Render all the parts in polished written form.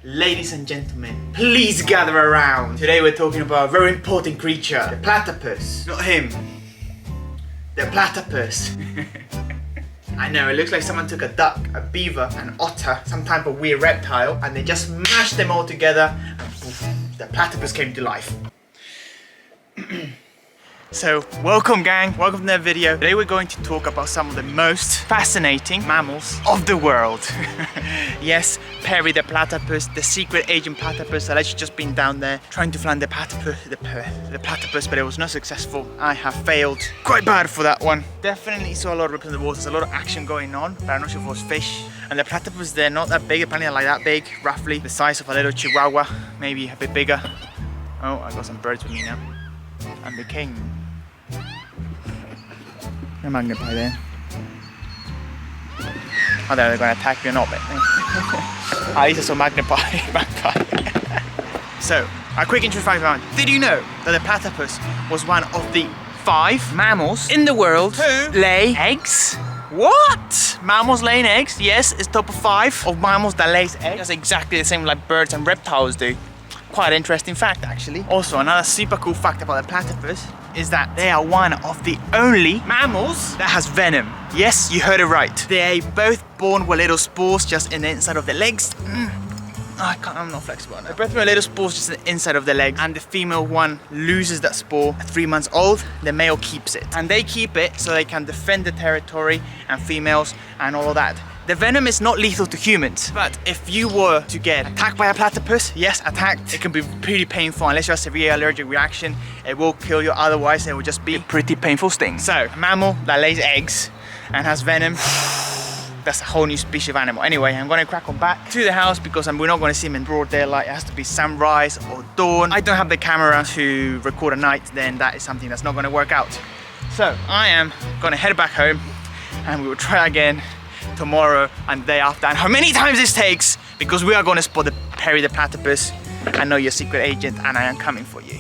Ladies and gentlemen, please gather around. Today we're talking about a very important creature, the platypus. Not him, the platypus. I know, it looks like someone took a duck, a beaver, an otter, some type of weird reptile, and they just mashed them all together and poof, the platypus came to life. So, welcome gang, welcome to the video. Today we're going to talk about some of the most fascinating mammals of the world. Yes, Perry the Platypus, the secret agent platypus that actually just been down there trying to find the platypus, but it was not successful. I have failed quite bad for that one. Definitely saw a lot of ripples in the water, there's a lot of action going on, but I'm not sure if it was fish. And the platypus, they're not that big, apparently they're like that big, roughly the size of a little chihuahua, maybe a bit bigger. Oh, I got some birds with me now. I'm the king. A magpie there. Oh, they're going to attack me or not, but at least I saw magpie. So, a quick intro fact round. Did you know that the platypus was one of the 5 mammals in the world who lay eggs? What? Mammals laying eggs? Yes, it's top of 5 of mammals that lays eggs. That's exactly the same like birds and reptiles do. Quite an interesting fact actually. Also, another super cool fact about the platypus is that they are one of the only mammals that has venom. Yes, you heard it right. They are both born with little spores just in the inside of the legs. I'm not flexible enough. They're both with little spores just in the inside of the legs, and the female one loses that spore at 3 months old. The male keeps it, and they keep it so they can defend the territory and females and all of that. The venom is not lethal to humans, but if you were to get attacked by a platypus, yes, attacked, it can be pretty painful. Unless you have a severe allergic reaction, it will kill you. Otherwise, it will just be a pretty painful sting. So, a mammal that lays eggs and has venom, that's a whole new species of animal. Anyway, I'm gonna crack on back to the house because we're not gonna see him in broad daylight. It has to be sunrise or dawn. I don't have the camera to record at night, then that is something that's not gonna work out. So, I am gonna head back home and we will try again tomorrow and the day after, and how many times this takes, because we are going to spot the Perry the Platypus. I know you're a secret agent and I am coming for you.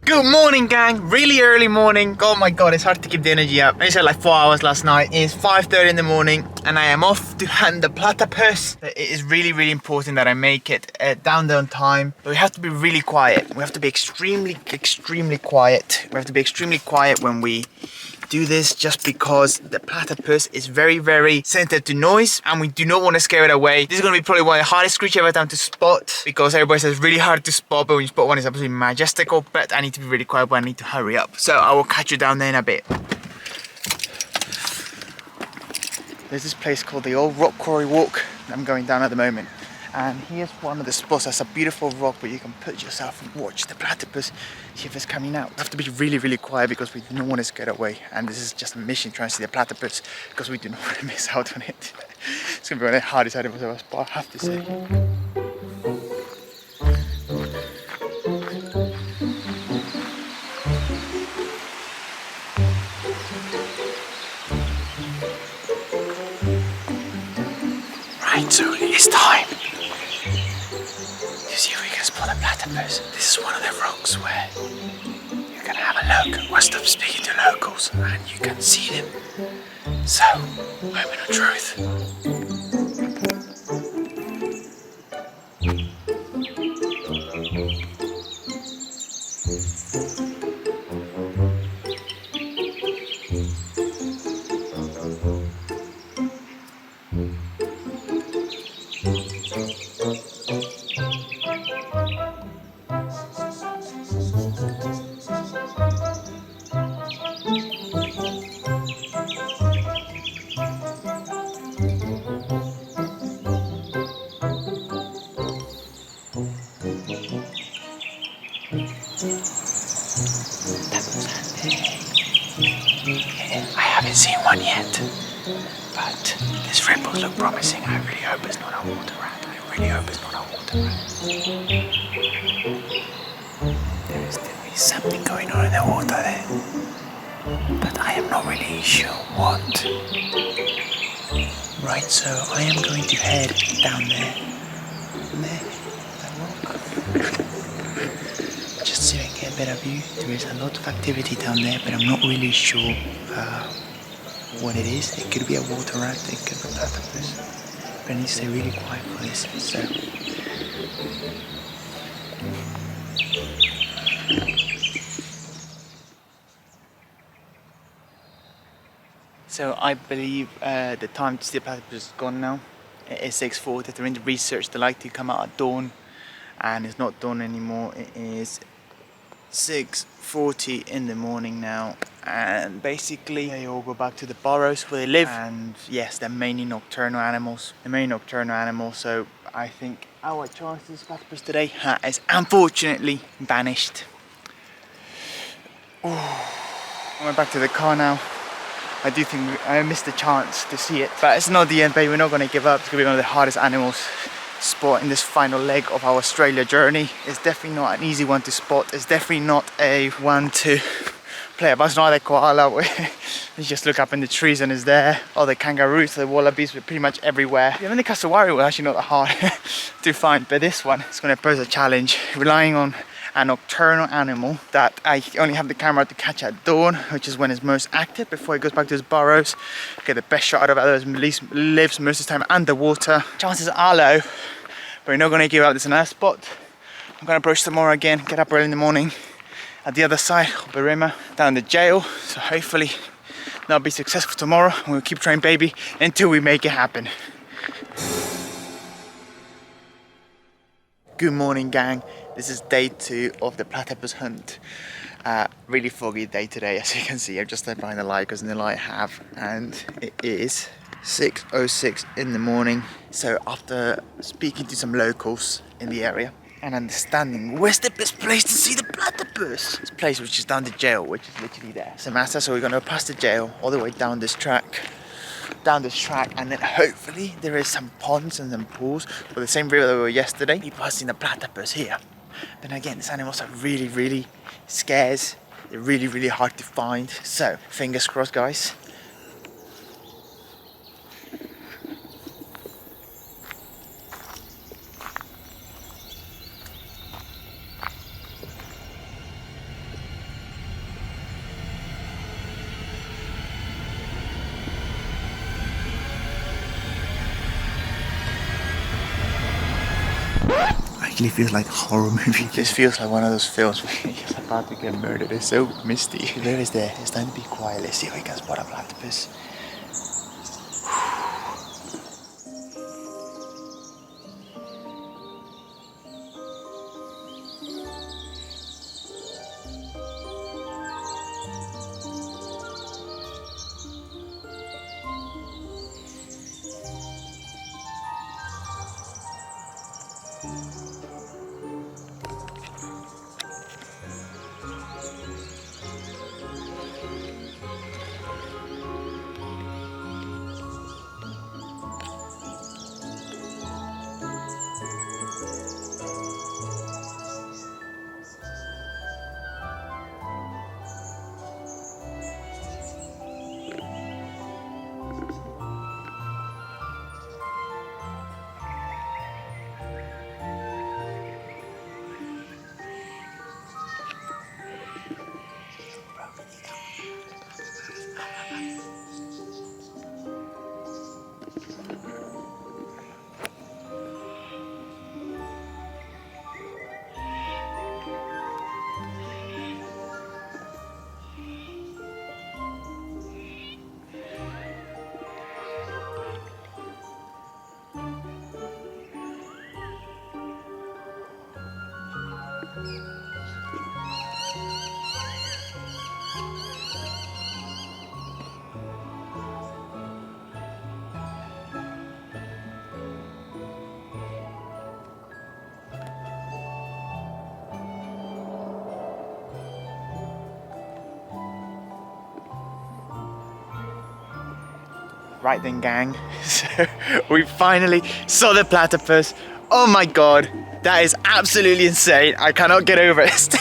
Good morning gang, really early morning. Oh my god, it's hard to keep the energy up. I slept like 4 hours last night. It's 5:30 in the morning and I am off to hunt the platypus. It is really important that I make it down there on time, but we have to be really quiet. We have to be extremely quiet. We have to be extremely quiet when we do this, just because the platypus is very sensitive to noise and we do not want to scare it away. This is going to be probably one of the hardest creatures ever done to spot, because everybody says it's really hard to spot, but when you spot one it's absolutely majestical. But I need to be really quiet, but I need to hurry up. So I will catch you down there in a bit. There's this place called the Old Rock Quarry Walk that I'm going down at the moment. And here's one of the spots. That's a beautiful rock where you can put yourself and watch the platypus, see if it's coming out. We have to be really quiet because we don't want to get away. And this is just a mission, trying to see the platypus, because we do not want to miss out on it. It's going to be one of the hardest animals I've ever spot, I have to say. Right, so it's time. See if we can spot a platypus. This is one of the rocks where you can have a look or stop speaking to locals and you can see them. So, moment of truth. I haven't seen one yet, but these ripples look promising. I really hope it's not a water rat. I really hope it's not a water rat. There is definitely something going on in the water there, but I am not really sure what. Right, so I am going to head down there. Just so I can get a better view. There is a lot of activity down there, but I'm not really sure what it is. It could be a water rat, it could be a platypus. But I need to stay really quiet for this. So I believe the time to see the platypus is gone now. It is 6:40. They're in the research. They like to come out at dawn, and it's not dawn anymore. It is 6:40 in the morning now, and basically they all go back to the burrows where they live. And yes, they're mainly nocturnal animals. So I think our chances of platypus today is unfortunately vanished. Ooh. I went back to the car now. I do think I missed the chance to see it, but it's not the end, babe. We're not going to give up. It's going to be one of the hardest animals spot in this final leg of our Australia journey. It's definitely not an easy one to spot. It's definitely not a one to play about. It's not like koala where you just look up in the trees and it's there. Or the kangaroos, the wallabies, were pretty much everywhere. Even the cassowary were actually not that hard to find, but this one is going to pose a challenge, relying on a nocturnal animal that I only have the camera to catch at dawn, which is when it's most active before it goes back to its burrows. Get the best shot out of it. At least lives most of the time underwater. Chances are low, but we're not going to give up. There's another spot. I'm going to approach tomorrow again, get up early in the morning at the other side of Berrima, down the jail. So hopefully that'll be successful tomorrow. We'll keep trying, baby, until we make it happen. Good morning, gang. This is day 2 of the platypus hunt. Really foggy day today, as you can see. I've just stepped behind the light because in the light I have, and it is 6:06 in the morning. So after speaking to some locals in the area and understanding where's the best place to see the platypus, this place which is down the jail, which is literally there. So we're gonna go past the jail all the way down this track, and then hopefully there is some ponds and some pools for the same river that we were yesterday. People have seen the platypus here. Then again, these animals are really scarce. They're really hard to find. So fingers crossed, guys. Actually feels like a horror movie. This feels like one of those films where you're about to get murdered. It's so misty. The river is there. It's time to be quiet. Let's see if we can spot a platypus. Right then, gang, so we finally saw the platypus. Oh my god, that is absolutely insane. I cannot get over it still.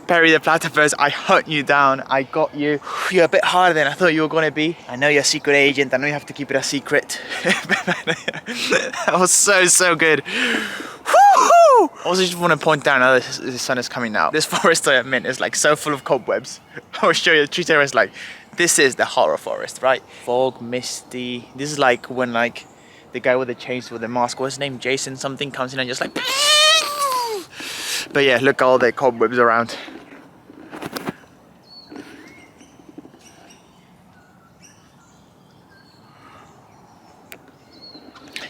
Perry the Platypus, I hunt you down. I got you. You're a bit harder than I thought you were going to be. I know you're a secret agent. I know you have to keep it a secret. That was so good. Woo-hoo! Also, just want to point out now that the sun is coming out. This forest I am in is like so full of cobwebs. I'll show you the tree terrace. Like, this is the horror forest, right? Fog, misty. This is like when like the guy with the chains with the mask, what's his name? Jason something comes in and just like. But yeah, look at all the cobwebs around.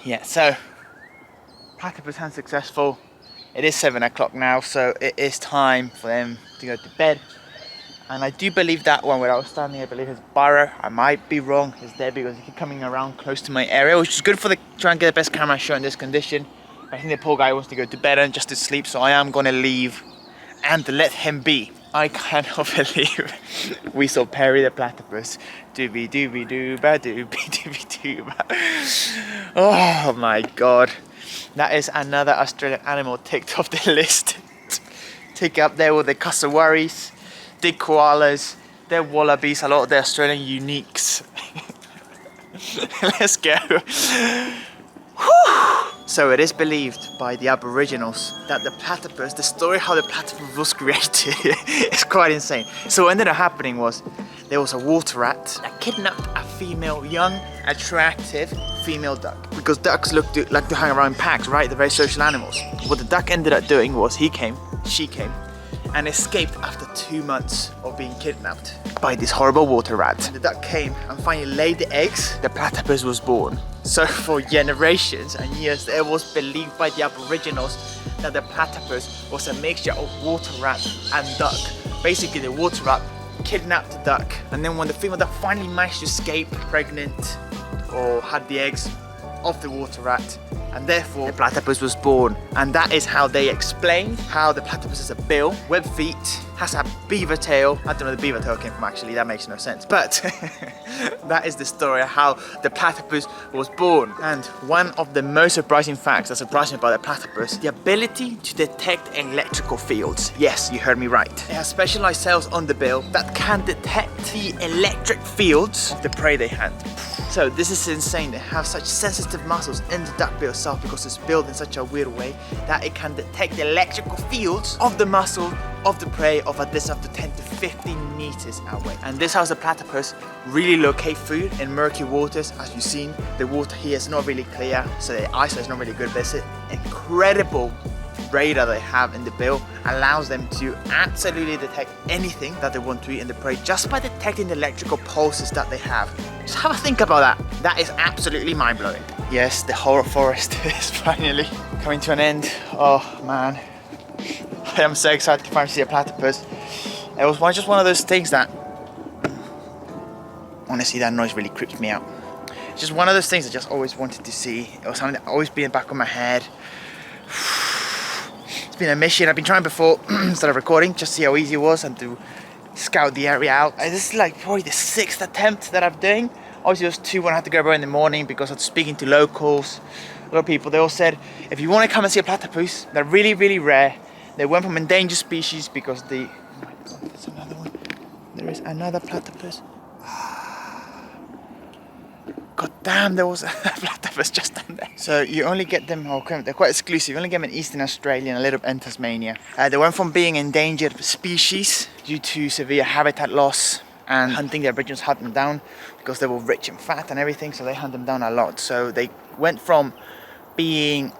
Yeah, so platypus hunt successful. It is 7 o'clock now, so it is time for them to go to bed. And I do believe that one where I was standing, I believe is Burrow. I might be wrong, it's there because he keeps coming around close to my area, which is good for the try and get the best camera shot in this condition. I think the poor guy wants to go to bed and just to sleep, so I am gonna leave and let him be. I cannot believe we saw Perry the Platypus. Doobie doobie dooba doobie doobie dooba. Oh my god. That is another Australian animal ticked off the list. Tick up there with the cassowaries, the koalas, the wallabies, a lot of the Australian uniques. Let's go. Whew. So it is believed by the Aboriginals that the platypus, the story how the platypus was created is quite insane. So what ended up happening was there was a water rat that kidnapped a female, young, attractive female duck. Because ducks like to hang around in packs, right? They're very social animals. What the duck ended up doing was she came, and escaped after 2 months of being kidnapped by this horrible water rat. The duck came and finally laid the eggs. The platypus was born. So for generations and years, it was believed by the Aboriginals that the platypus was a mixture of water rat and duck. Basically, the water rat kidnapped the duck, and then when the female duck finally managed to escape pregnant or had the eggs of the water rat, and therefore the platypus was born. And that is how they explain how the platypus has a bill, web feet, has a beaver tail. I don't know where the beaver tail came from actually, that makes no sense. But that is the story of how the platypus was born. And one of the most surprising facts that surprised me about the platypus, the ability to detect electrical fields. Yes, you heard me right. It has specialized cells on the bill that can detect the electric fields of the prey they hunt. So this is insane. They have such sensitive muscles in the duckbill itself because it's built in such a weird way that it can detect the electrical fields of the muscle of the prey of at least up to 10 to 15 meters away. And this helps the platypus really locate food in murky waters. As you've seen, the water here is not really clear, so the eyesight is not really good, but it's an incredible radar they have in the bill allows them to absolutely detect anything that they want to eat in the prey just by detecting the electrical pulses that they have. Just have a think about that. That is absolutely mind-blowing. Yes, the horror forest is finally coming to an end. Oh man, I am so excited to finally see a platypus. It was just one of those things that, honestly, that noise really creeps me out. It's just one of those things I just always wanted to see. It was something that always been in the back of my head. It's been a mission. I've been trying before instead of recording, just to see how easy it was and to scout the area out. This is like probably the 6th attempt that I'm doing. Obviously, there's 2 when I had to go over in the morning because I was speaking to locals, a lot of people. They all said, if you want to come and see a platypus, they're really, really rare. They went from endangered species because the... Oh my God, there's another one. There is another platypus. God damn, there was a platypus just down there. So you only get them, they're quite exclusive. You only get them in Eastern Australia and a little bit in Tasmania. They went from being endangered species due to severe habitat loss and hunting. The Aboriginals hunt them down because they were rich in fat and everything, so they hunt them down a lot. So they went from being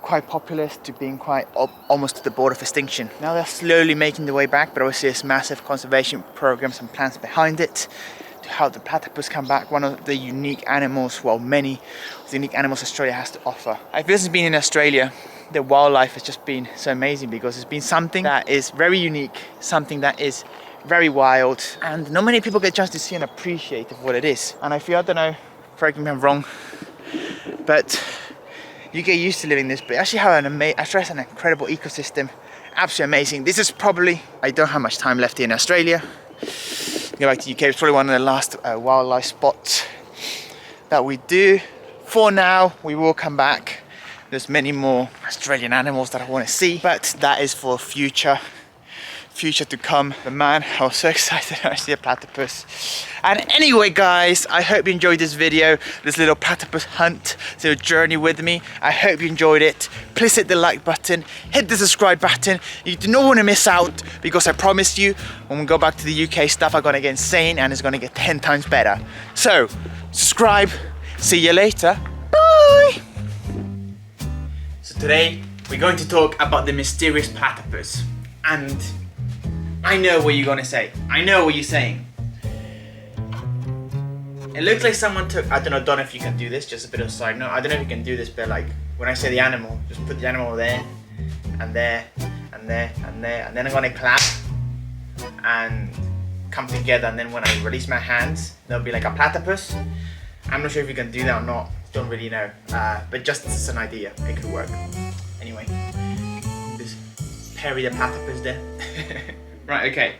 quite populous to being quite almost to the border of extinction. Now they're slowly making their way back, but obviously there's massive conservation programs and plans behind it to help the platypus come back. One of the unique animals, well, many of the unique animals Australia has to offer. I feel since being in Australia, the wildlife has just been so amazing because it's been something that is very unique, something that is very wild, and not many people get a chance to see and appreciate of what it is. And I feel, I don't know, correct me if I'm wrong, but you get used to living this, but actually have an incredible ecosystem, absolutely amazing. This is probably, I don't have much time left here in Australia. Go back to UK, it's probably one of the last wildlife spots that we do. For now, we will come back. There's many more Australian animals that I want to see, but that is for future future to come. But man, I was so excited when I see a platypus. And anyway guys, I hope you enjoyed this video, this little platypus hunt, so journey with me. I hope you enjoyed it. Please hit the like button, hit the subscribe button. You do not want to miss out, because I promise you, when we go back to the UK, stuff are gonna get insane and it's gonna get 10 times better. So, subscribe, see you later, bye! So today, we're going to talk about the mysterious platypus. And I know what you're gonna say. I know what you're saying. It looks like someone took, I don't know if you can do this, just a bit of a side note. I don't know if you can do this, but like, when I say the animal, just put the animal there, and there, and there, and there, and then I'm gonna clap, and come together, and then when I release my hands, there'll be like a platypus. I'm not sure if you can do that or not, don't really know, but just as an idea, it could work. Anyway, this Perry the Platypus there. Right, okay.